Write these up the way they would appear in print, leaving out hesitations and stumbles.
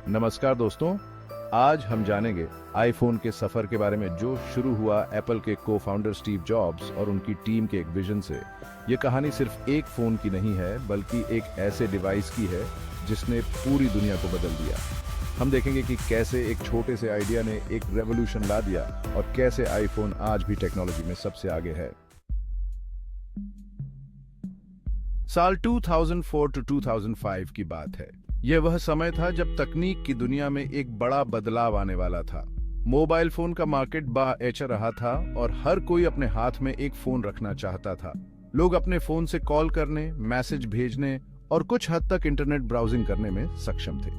नमस्कार दोस्तों, आज हम जानेंगे आईफोन के सफर के बारे में जो शुरू हुआ एप्पल के को फाउंडर स्टीव जॉब्स और उनकी टीम के एक विजन से। ये कहानी सिर्फ एक फोन की नहीं है, बल्कि एक ऐसे डिवाइस की है जिसने पूरी दुनिया को बदल दिया। हम देखेंगे कि कैसे एक छोटे से आइडिया ने एक रेवोल्यूशन ला दिया और कैसे आईफोन आज भी टेक्नोलॉजी में सबसे आगे है। साल 2004 to 2005 की बात है। यह वह समय था जब तकनीक की दुनिया में एक बड़ा बदलाव आने वाला था। मोबाइल फोन का मार्केट बाएच रहा था और हर कोई अपने हाथ में एक फोन रखना चाहता था। लोग अपने फोन से कॉल करने, मैसेज भेजने और कुछ हद तक इंटरनेट ब्राउजिंग करने में सक्षम थे।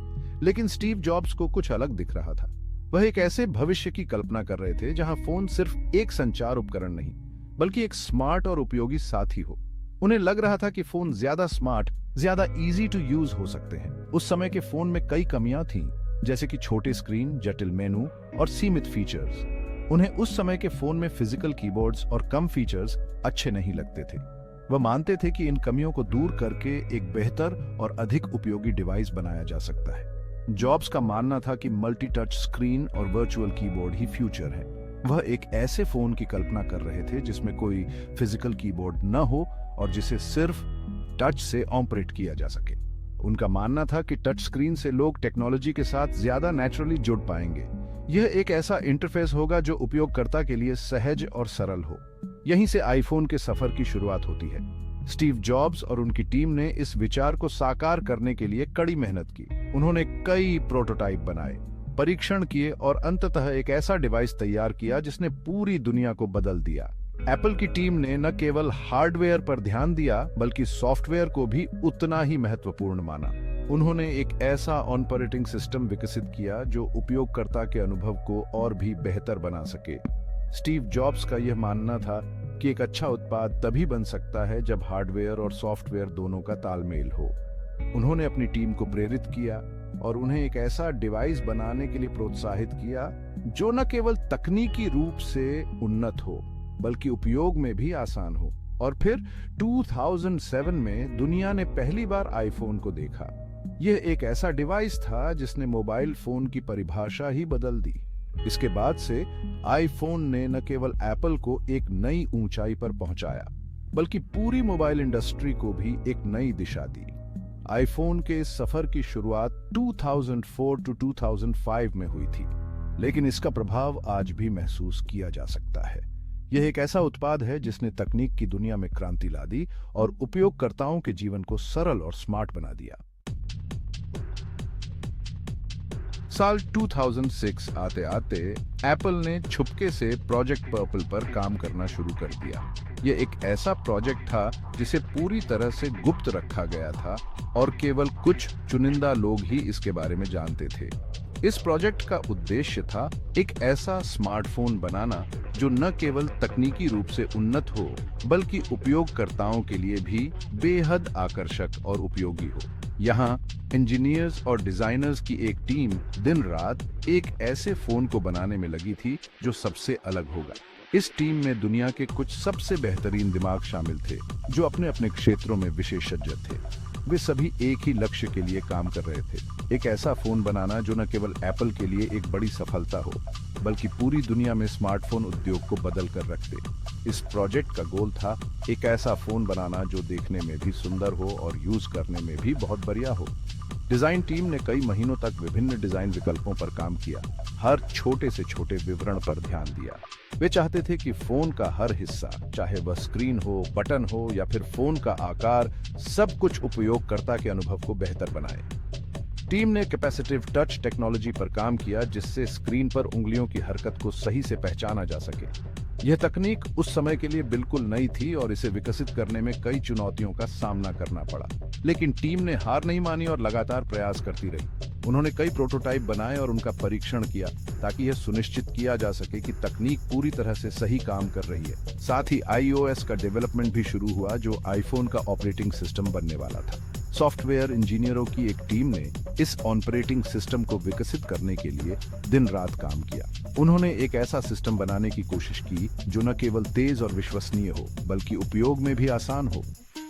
लेकिन स्टीव जॉब्स को कुछ अलग दिख रहा था। वह एक ऐसे भविष्य की कल्पना कर रहे थे जहां फोन सिर्फ एक संचार उपकरण नहीं, बल्कि एक स्मार्ट और उपयोगी साथी हो। उन्हें लग रहा था कि फोन ज्यादा स्मार्ट, ज्यादा इजी टू यूज हो सकते हैं। उस समय के फोन में कई कमियां थीं, जैसे कि छोटे स्क्रीन, जटिल मेनू और सीमित फीचर्स। उन्हें उस समय के फोन में फिजिकल कीबोर्ड्स और कम फीचर्स अच्छे नहीं लगते थे। वह मानते थे कि इन कमियों को दूर करके एक बेहतर और अधिक उपयोगी डिवाइस बनाया जा सकता है। जॉब्स का मानना था कि मल्टी टच स्क्रीन और वर्चुअल कीबोर्ड ही फ्यूचर है। वह एक ऐसे फोन की कल्पना कर रहे थे जिसमें कोई फिजिकल कीबोर्ड न हो और जिसे सिर्फ टच से ऑपरेट किया जा सके। उनका मानना था कि टच स्क्रीन से लोग टेक्नोलॉजी के साथ ज्यादा नेचुरली जुड़ पाएंगे। यह एक ऐसा इंटरफेस होगा जो उपयोगकर्ता के लिए सहज और सरल हो। यहीं से आईफोन के सफर की शुरुआत होती है। स्टीव जॉब्स और उनकी टीम ने इस विचार को साकार करने के लिए कड़ी मेहनत की। उन्होंने कई प्रोटोटाइप बनाए, परीक्षण किए और अंततः एक ऐसा डिवाइस तैयार किया जिसने पूरी दुनिया को बदल दिया। एप्पल की टीम ने न केवल हार्डवेयर पर ध्यान दिया, बल्कि सॉफ्टवेयर को भी उतना ही महत्वपूर्ण माना। उन्होंने एक ऐसा ऑपरेटिंग सिस्टम विकसित किया जो उपयोगकर्ता के अनुभव को और भी बेहतर बना सके। स्टीव जॉब्स का यह मानना था कि एक अच्छा उत्पाद तभी बन सकता है जब हार्डवेयर और सॉफ्टवेयर दोनों का तालमेल हो। उन्होंने अपनी टीम को प्रेरित किया और उन्हें एक ऐसा डिवाइस बनाने के लिए प्रोत्साहित किया जो न केवल तकनीकी रूप से उन्नत हो, बल्कि उपयोग में भी आसान हो। और फिर 2007 में दुनिया ने पहली बार आईफोन को देखा। यह एक ऐसा डिवाइस था जिसने मोबाइल फोन की परिभाषा ही बदल दी। इसके बाद से आईफोन ने न केवल एप्पल को एक नई ऊंचाई पर पहुंचाया, बल्कि पूरी मोबाइल इंडस्ट्री को भी एक नई दिशा दी। आईफोन के इस सफर की शुरुआत 2004 to 2005 में हुई थी, लेकिन इसका प्रभाव आज भी महसूस किया जा सकता है। यह एक ऐसा उत्पाद है जिसने तकनीक की दुनिया में क्रांति ला दी और उपयोगकर्ताओं के जीवन को सरल और स्मार्ट बना दिया। साल 2006 आते आते एप्पल ने छुपके से प्रोजेक्ट पर्पल पर काम करना शुरू कर दिया। यह एक ऐसा प्रोजेक्ट था जिसे पूरी तरह से गुप्त रखा गया था और केवल कुछ चुनिंदा लोग ही इसके बारे में जानते थे। इस प्रोजेक्ट का उद्देश्य था एक ऐसा स्मार्टफोन बनाना जो न केवल तकनीकी रूप से उन्नत हो, बल्कि उपयोगकर्ताओं के लिए भी बेहद आकर्षक और उपयोगी हो। यहाँ इंजीनियर्स और डिजाइनर्स की एक टीम दिन रात एक ऐसे फोन को बनाने में लगी थी जो सबसे अलग होगा। इस टीम में दुनिया के कुछ सबसे बेहतरीन दिमाग शामिल थे जो अपने अपने क्षेत्रों में विशेषज्ञ थे। वे सभी एक ही लक्ष्य के लिए काम कर रहे थे, एक ऐसा फोन बनाना जो न केवल एप्पल के लिए एक बड़ी सफलता हो, बल्कि पूरी दुनिया में स्मार्टफोन उद्योग को बदल कर रख दे। इस प्रोजेक्ट का गोल था एक ऐसा फोन बनाना जो देखने में भी सुंदर हो और यूज करने में भी बहुत बढ़िया हो। डिजाइन टीम ने कई महीनों तक विभिन्न डिजाइन विकल्पों पर काम किया, हर छोटे से छोटे विवरण पर ध्यान दिया। वे चाहते थे कि फोन का हर हिस्सा, चाहे वह स्क्रीन हो, बटन हो या फिर फोन का आकार, सब कुछ उपयोगकर्ता के अनुभव को बेहतर बनाए। टीम ने कैपेसिटिव टच टेक्नोलॉजी पर काम किया जिससे स्क्रीन पर उंगलियों की हरकत को सही से पहचाना जा सके। यह तकनीक उस समय के लिए बिल्कुल नई थी और इसे विकसित करने में कई चुनौतियों का सामना करना पड़ा, लेकिन टीम ने हार नहीं मानी और लगातार प्रयास करती रही। उन्होंने कई प्रोटोटाइप बनाए और उनका परीक्षण किया ताकि यह सुनिश्चित किया जा सके कि तकनीक पूरी तरह से सही काम कर रही है। साथ ही iOS का डेवलपमेंट भी शुरू हुआ जो आईफोन का ऑपरेटिंग सिस्टम बनने वाला था। सॉफ्टवेयर इंजीनियरों की एक टीम ने इस ऑपरेटिंग सिस्टम को विकसित करने के लिए दिन रात काम किया। उन्होंने एक ऐसा सिस्टम बनाने की कोशिश की जो न केवल तेज और विश्वसनीय हो, बल्कि उपयोग में भी आसान हो।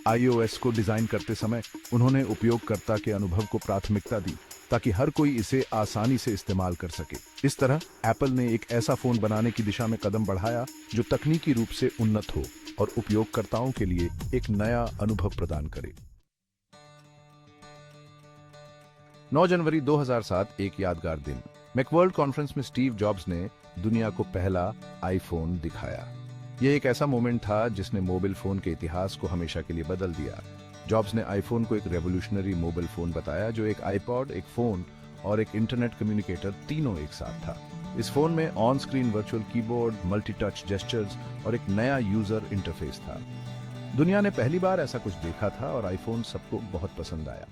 iOS को डिजाइन करते समय उन्होंने उपयोगकर्ता के अनुभव को प्राथमिकता दी। ताकि हर कोई इसे आसानी से इस्तेमाल कर सके। इस तरह एप्पल ने एक ऐसा फोन बनाने की दिशा में कदम बढ़ाया जो तकनीकी रूप से उन्नत हो और उपयोगकर्ताओं के लिए एक नया अनुभव प्रदान करे। 9 जनवरी 2007 एक यादगार दिन। मैकवर्ल्ड कॉन्फ्रेंस में स्टीव जॉब्स ने दुनिया को पहला आईफोन दिखाया। यह एक ऐसा मोमेंट था जिसने मोबाइल फोन के इतिहास को हमेशा के लिए बदल दिया। जॉब्स ने आईफोन को एक रेवोल्यूशनरी मोबाइल फोन बताया जो एक आईपॉड, एक फोन और एक इंटरनेट कम्युनिकेटर तीनों एक साथ था। इस फोन में on screen virtual keyboard, multi touch gestures और एक नया यूजर इंटरफेस था। दुनिया ने पहली बार ऐसा कुछ देखा था और आईफोन सबको बहुत पसंद आया।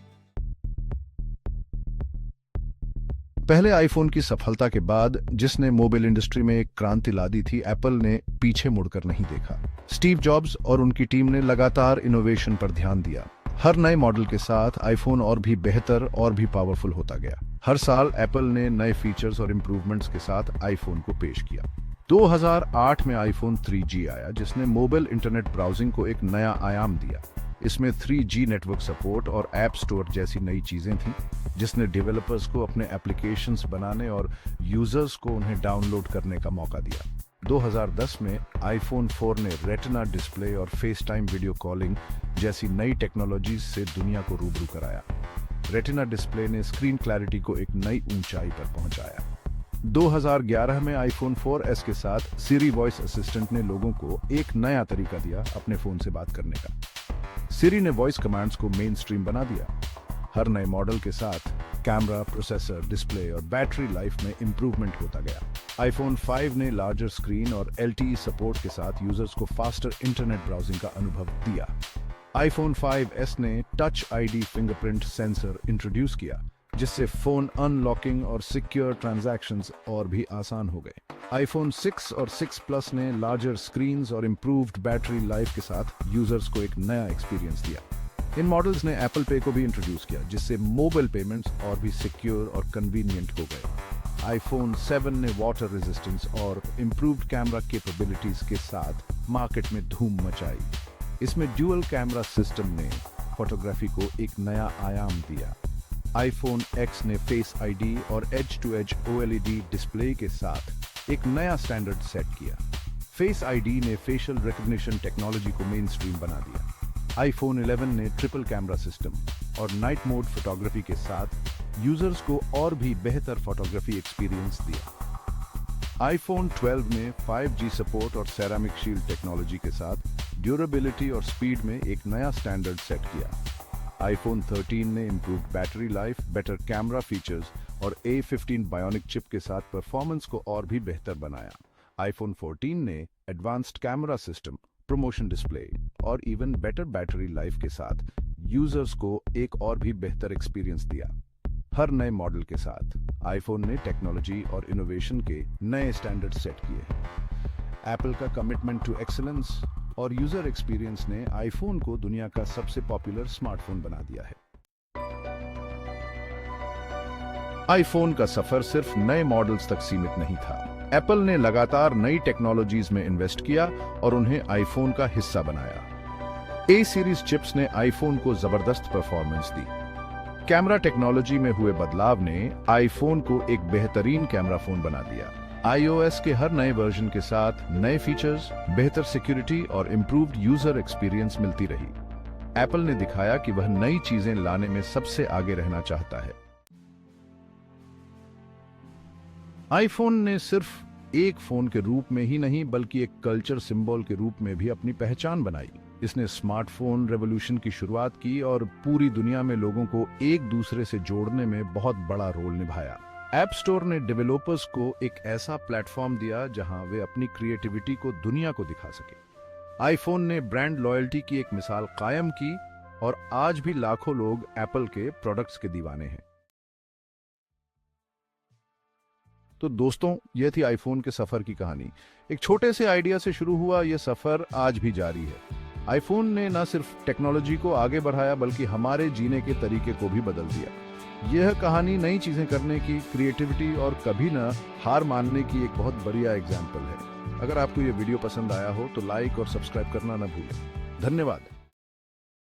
पहले आईफोन की सफलता के बाद, जिसने मोबाइल इंडस्ट्री में एक क्रांति ला दी थी, एप्पल ने पीछे मुड़कर नहीं देखा। स्टीव जॉब्स और उनकी टीम ने लगातार इनोवेशन पर ध्यान दिया। हर नए मॉडल के साथ आईफोन और भी बेहतर और भी पावरफुल होता गया। हर साल एप्पल ने नए फीचर्स और इंप्रूवमेंट्स के साथ आईफोन को पेश किया। 2008 में आईफोन 3G आया, जिसने मोबाइल इंटरनेट ब्राउजिंग को एक नया आयाम दिया। इसमें 3G नेटवर्क सपोर्ट और ऐप स्टोर जैसी नई चीजें थीं, जिसने डेवलपर्स को अपने एप्लीकेशंस बनाने और यूजर्स को उन्हें डाउनलोड करने का मौका दिया। 2010 में आईफोन 4 ने रेटिना डिस्प्ले और फेस टाइम वीडियो कॉलिंग जैसी नई टेक्नोलॉजीज से दुनिया को रूबरू कराया। रेटिना डिस्प्ले ने स्क्रीन क्लैरिटी को एक नई ऊंचाई पर पहुंचाया। 2011 में आईफोन 4S के साथ सिरी वॉइस असिस्टेंट ने लोगों को एक नया तरीका दिया अपने फोन से बात करने का। सिरी ने वॉइस कमांड्स को मेन स्ट्रीम बना दिया। हर नए मॉडल के साथ कैमरा, प्रोसेसर, डिस्प्ले और बैटरी लाइफ में इंप्रूवमेंट होता गया। आईफोन 5 ने लार्जर स्क्रीन और LTE सपोर्ट के साथ यूजर्स को फास्टर इंटरनेट ब्राउजिंग का अनुभव दिया। आईफोन 5S ने touch ID fingerprint sensor introduce किया, जिससे फोन अनलॉकिंग और सिक्योर ट्रांजैक्शंस और भी आसान हो गए। आईफोन 6 और 6 प्लस ने लार्जर स्क्रीन्स और इंप्रूव्ड बैटरी लाइफ के साथ यूजर्स को एक नया एक्सपीरियंस दिया। इन मॉडल्स ने एप्पल पे को भी इंट्रोड्यूस किया, जिससे मोबाइल पेमेंट्स और भी सिक्योर और कन्वीनियंट हो गए। आईफोन 7 ने वाटर रेजिस्टेंस और इंप्रूव्ड कैमरा कैपेबिलिटीज के साथ मार्केट में धूम मचाई। इसमें ड्यूअल कैमरा सिस्टम ने फोटोग्राफी को एक नया आयाम दिया। आईफोन X ने फेस ID और edge to edge OLED display के साथ एक नया स्टैंडर्ड सेट किया। फेस ID ने फेशियल रिकॉग्निशन टेक्नोलॉजी को मेन स्ट्रीम बना दिया। आईफोन 11 ने ट्रिपल कैमरा सिस्टम और नाइट मोड फोटोग्राफी के साथ यूजर्स को और भी बेहतर फोटोग्राफी एक्सपीरियंस दिया। आईफोन 12 ने 5G सपोर्ट और सेरामिक शील्ड टेक्नोलॉजी के साथ ड्यूरेबिलिटी और स्पीड में एक नया स्टैंडर्ड सेट किया। आईफोन 13 ने improved battery life, better camera features और A15 बायोनिक चिप के साथ परफॉर्मेंस को और भी बेहतर बनाया। आईफोन 14 ने advanced camera system, promotion display और इवन बेटर बैटरी लाइफ के साथ यूजर्स को एक और भी बेहतर एक्सपीरियंस दिया। हर नए मॉडल के साथ आईफोन ने टेक्नोलॉजी और इनोवेशन के नए स्टैंडर्ड सेट किए। एप्पल का कमिटमेंट टू एक्सीलेंस और यूजर एक्सपीरियंस ने आईफोन को दुनिया का सबसे पॉपुलर स्मार्टफोन बना दिया है। आईफोन का सफर सिर्फ नए मॉडल्स तक सीमित नहीं था। एप्पल ने लगातार नई टेक्नोलॉजीज में इन्वेस्ट किया और उन्हें आईफोन का हिस्सा बनाया। A सीरीज चिप्स ने आईफोन को जबरदस्त परफॉर्मेंस दी। कैमरा टेक्नोलॉजी में हुए बदलाव ने आईफोन को एक बेहतरीन कैमरा फोन बना दिया। iOS के हर नए वर्जन के साथ नए फीचर्स, बेहतर सिक्योरिटी और इंप्रूव्ड यूजर एक्सपीरियंस मिलती रही। एप्पल ने दिखाया कि वह नई चीजें लाने में सबसे आगे रहना चाहता है। आईफोन ने सिर्फ एक फोन के रूप में ही नहीं बल्कि एक कल्चर सिंबल के रूप में भी अपनी पहचान बनाई। इसने स्मार्टफोन रेवोल्यूशन की शुरुआत की और पूरी दुनिया में लोगों को एक दूसरे से जोड़ने में बहुत बड़ा रोल निभाया। ऐप स्टोर ने डेवलपर्स को एक ऐसा प्लेटफॉर्म दिया जहां वे अपनी क्रिएटिविटी को दुनिया को दिखा सके। आईफोन ने ब्रांड लॉयल्टी की एक मिसाल कायम की और आज भी लाखों लोग एप्पल के प्रोडक्ट्स के दीवाने हैं। तो दोस्तों, यह थी आईफोन के सफर की कहानी। एक छोटे से आइडिया से शुरू हुआ यह सफर आज भी जारी है। आईफोन ने न सिर्फ टेक्नोलॉजी को आगे बढ़ाया बल्कि हमारे जीने के तरीके को भी बदल दिया। यह कहानी नई चीजें करने की, क्रिएटिविटी और कभी न हार मानने की एक बहुत बढ़िया एग्जाम्पल है। अगर आपको यह वीडियो पसंद आया हो तो लाइक और सब्सक्राइब करना न भूलें। धन्यवाद।